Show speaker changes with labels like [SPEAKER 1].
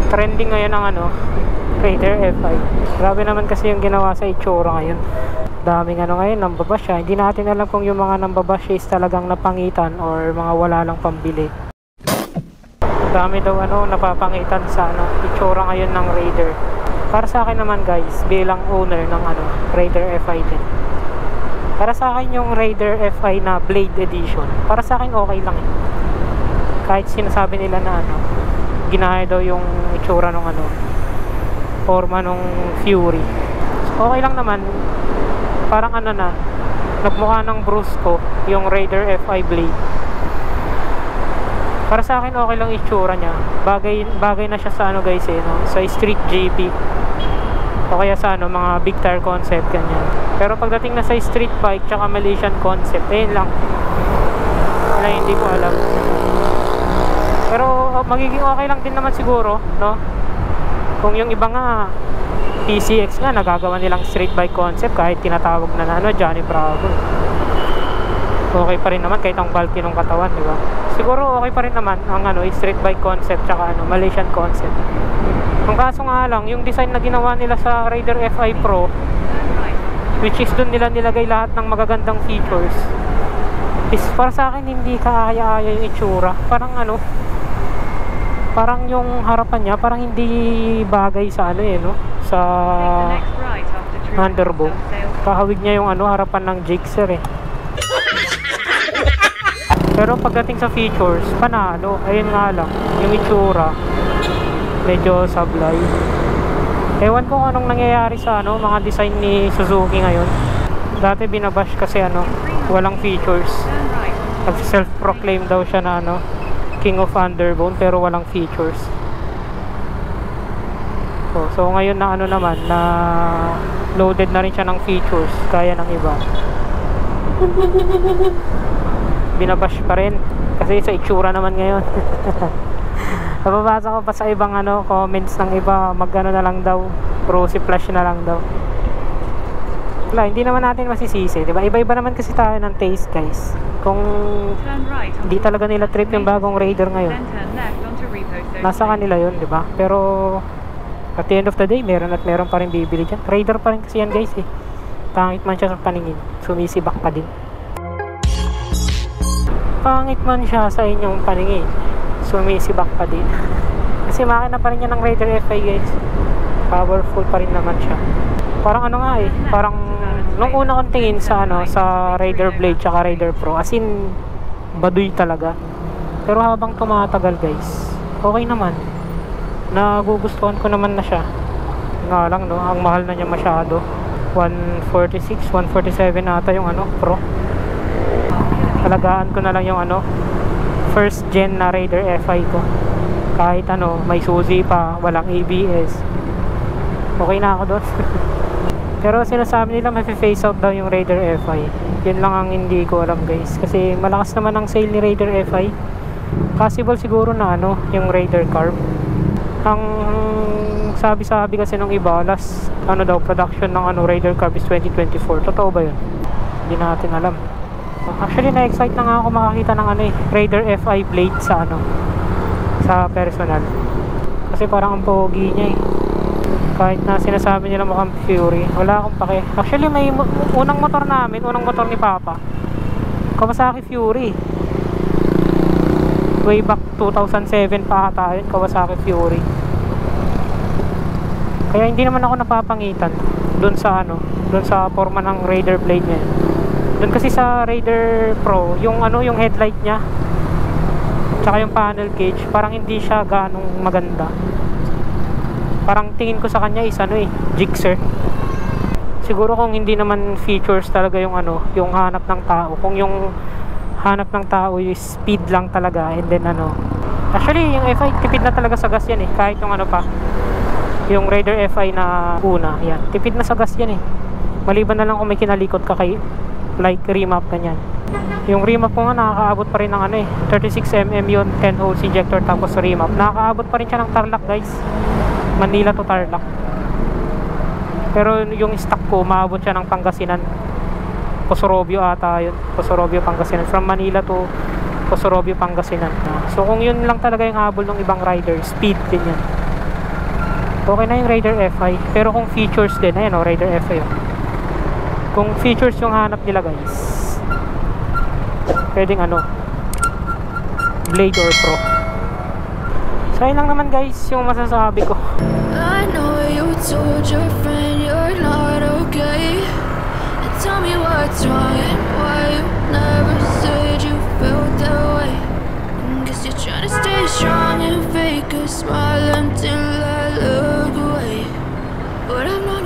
[SPEAKER 1] Trending ngayon ang ano, Raider FI. Grabe naman kasi yung ginawa sa itsura ngayon. Daming ano ngayon, nambabash siya. Hindi natin alam kung yung mga nambabash is talagang napangitan or mga wala lang pambili. Dami daw ano, napapangitan sa ano, itsura ngayon ng Raider. Para sa akin naman guys, bilang owner ng ano, Raider FI din. Para sa akin yung Raider FI na Blade Edition, para sa akin okay lang eh. Kahit sinasabi nila na ano, ginaya daw yung itsura ng ano, forma nung Fury. So, okay lang naman. Parang ano na, nagmukha ng Brusco yung Raider FI Blade. Para sa akin okay lang itsura niya. Bagay na siya sa ano guys eh, no? Sa street GP. O kaya sa ano, mga big tire concept ganyan. Pero pagdating na sa street bike tsaka Malaysian concept, ayun lang. Wala, hindi ko alam. Pero magiging okay lang din naman siguro, no? Kung yung iba nga PCX nga nagagawa nilang street bike concept kahit tinatawag na ano, Johnny Bravo. Okay pa rin naman kahit ang bulky ng katawan, di ba? Siguro okay pa rin naman ang ano, street bike concept tsaka ano, Malaysian concept. Ang kaso nga lang, yung design na ginawa nila sa Raider FI Pro, which is dun nila nilagay lahat ng magagandang features, is para sa akin hindi kaaya-aya yung itsura. Parang ano, parang yung harapan niya parang hindi bagay sa ano eh, no? Sa Thunderbolt. Kahawig niya yung ano, harapan ng Gixxer eh. Pero pagdating sa features, panalo. Ayun nga lang, yung itsura medyo sablay. Ewan ko anong nangyayari sa ano, mga design ni Suzuki ngayon. Dati binabash kasi ano, walang features. Self-proclaim daw siya na ano, King of Underbone, pero walang features. So ngayon na ano naman, na loaded na rin siya ng features kaya ng iba. Binabash pa rin kasi sa itsura naman ngayon. Nababasa ko pa sa ibang ano, comments ng iba, magano na lang daw, rosy flash na lang daw. Wala, hindi naman natin masisisi, diba? Iba-iba naman kasi tayo ng taste guys. Kung hindi talaga nila trip yung bagong Raider ngayon, nasa kanila yun, diba? Pero at the end of the day, meron at meron pa rin bibili dyan. Raider pa rin kasi yan guys eh. Pangit man siya sa paningin, sumisibak pa din. Pangit man siya sa inyong paningin, sumisibak pa din. Kasi makina pa rin yan ng Raider FI guys. Powerful pa rin naman siya. Parang ano nga eh, parang nung una kong tingin sa ano, sa Raider Blade tsaka Raider Pro, as in baduy talaga. Pero habang tumatagal guys, okay naman. Nagugustuhan ko naman na siya. Nga lang no, ang mahal na niya masyado. 146, 147 ata yung ano, Pro. Talagaan ko na lang yung ano, first gen na Raider FI ko. Kahit ano, may susi pa, walang ABS, okay na ako doon. Pero sinasabi nila may-face out daw yung Raider FI. Yun lang ang hindi ko alam guys, kasi malakas naman ang sale ni Raider FI. Possible siguro na ano, yung Raider Carb. Ang sabi-sabi kasi nung iba, last ano daw, production ng ano, Raider Carb is 2024. Totoo ba yun? Hindi natin alam. Actually, na-excite na nga ako makakita ng ano eh, Raider FI Blade sa ano, sa personal. Kasi parang ang pogi niya eh. Kahit na sinasabi nila mukhang Fury, wala akong pake. Actually, may unang motor namin, unang motor ni Papa, Kawasaki Fury. Way back 2007 pa ata yun, Kawasaki Fury. Kaya hindi naman ako napapangitan dun sa ano, dun sa forma ng Raider Blade niya. Dun kasi sa Raider Pro, yung ano, yung headlight niya tsaka yung panel gauge, parang hindi siya ganong maganda. Parang tingin ko sa kanya is ano eh, Gixxer. Siguro kung hindi naman features talaga yung ano, yung hanap ng tao. Kung yung hanap ng tao is speed lang talaga, and then ano, actually yung FI tipid na talaga sa gas yan eh. Kahit yung ano pa, yung Raider FI na una, yan, tipid na sa gas yan eh. Maliban na lang kung may kinalikot ka kay like remap ganyan. Yung remap ko nga nakakaabot pa rin ng ano eh, 36mm yun, 10 holes injector tapos remap. Nakakaabot pa rin siya ng Tarlac guys, Manila to Tarlac. Pero yung stock ko, maabot siya ng Pangasinan, Posorobio ata yun, Posorobio, Pangasinan. From Manila to Posorobio, Pangasinan. So kung yun lang talaga yung habol ng ibang rider, speed din yan. okay na yung Raider FI. Pero kung features din, ayan o, Raider FI o. Kung features yung hanap nila guys, pwedeng ano, Blade or Pro. So ayun lang naman guys yung masasabi ko.
[SPEAKER 2] I know you told your friend you're not okay. And tell me what's wrong and why you never said you felt that way. Guess you're trying to stay strong and fake a smile until I look away. But I'm not